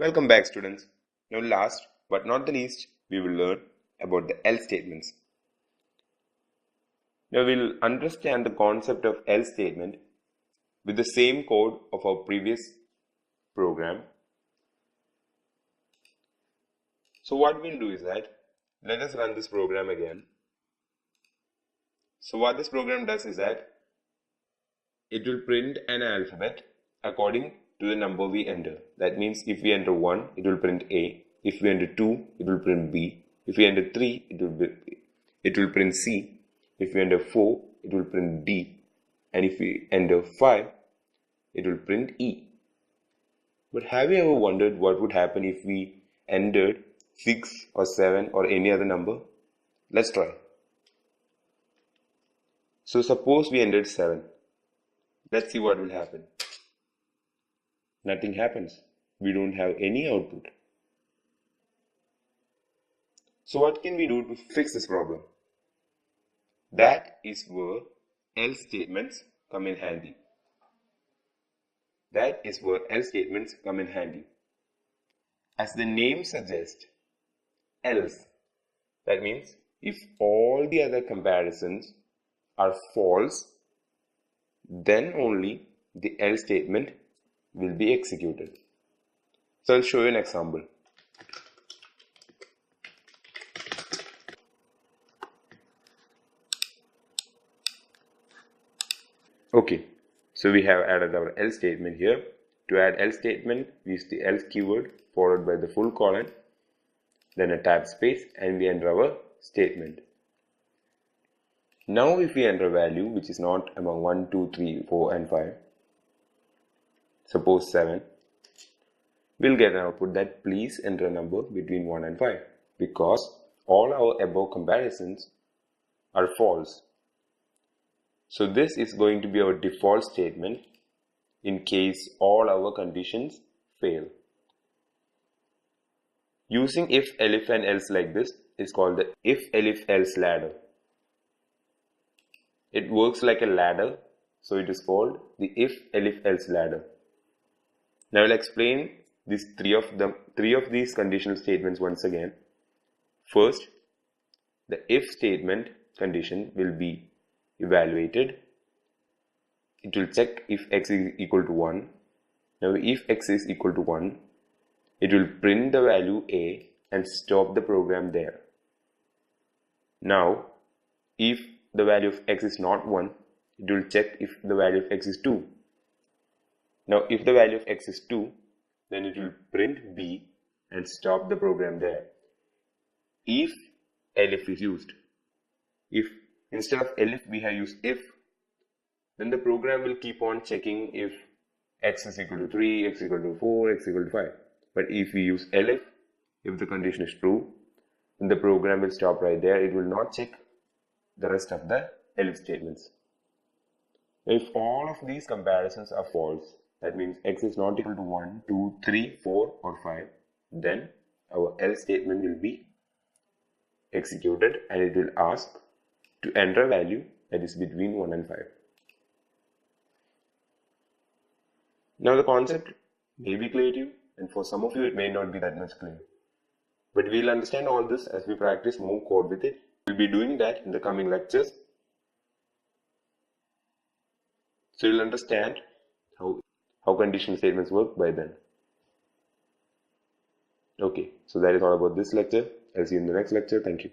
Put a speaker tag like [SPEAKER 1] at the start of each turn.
[SPEAKER 1] Welcome back, students. Now last but not the least, we will learn about the else statements. Now we'll understand the concept of else statement with the same code of our previous program. So what we'll do is that, let us run this program again. So what this program does is that, it will print an alphabet according to the number we enter. That means if we enter 1, it will print A. If we enter 2, it will print B. If we enter 3, it will print C. If we enter 4, it will print D. And if we enter 5, it will print E. But have you ever wondered what would happen if we entered 6 or 7 or any other number? Let's try. So suppose we entered 7. Let's see what will happen. Nothing happens. We don't have any output. So what can we do to fix this problem? That is where else statements come in handy. That is where else statements come in handy. As the name suggests, else. That means if all the other comparisons are false, then only the else statement will be executed. So I'll show you an example. Okay, so we have added our else statement here. To add else statement, we use the else keyword followed by the full colon, then a tab space, and we enter our statement. Now if we enter a value which is not among 1, 2, 3, 4 and 5, suppose 7, we'll get an output that please enter a number between 1 and 5 because all our above comparisons are false. So this is going to be our default statement in case all our conditions fail. Using if, elif and else like this is called the if, elif, else ladder. It works like a ladder, so it is called the if, elif, else ladder. Now I'll explain these three of these conditional statements once again. First, the if statement condition will be evaluated. It will check if x is equal to 1. Now if x is equal to 1, it will print the value A and stop the program there. Now if the value of x is not 1, it will check if the value of x is 2. Now if the value of x is 2, then it will print B and stop the program there. If elif is used. If instead of elif we have used if, then the program will keep on checking if x is equal to 3, x is equal to 4, x is equal to 5. But if we use elif, if the condition is true, then the program will stop right there. It will not check the rest of the elif statements. If all of these comparisons are false, that means x is not equal to 1, 2, 3, 4 or 5, then our else statement will be executed and it will ask to enter a value that is between 1 and 5. Now the concept may be clear to you, and for some of you it may not be that much clear. But we'll understand all this as we practice more code with it. We'll be doing that in the coming lectures. So you'll understand how conditional statements work by then. Okay, so that is all about this lecture. I'll see you in the next lecture. Thank you.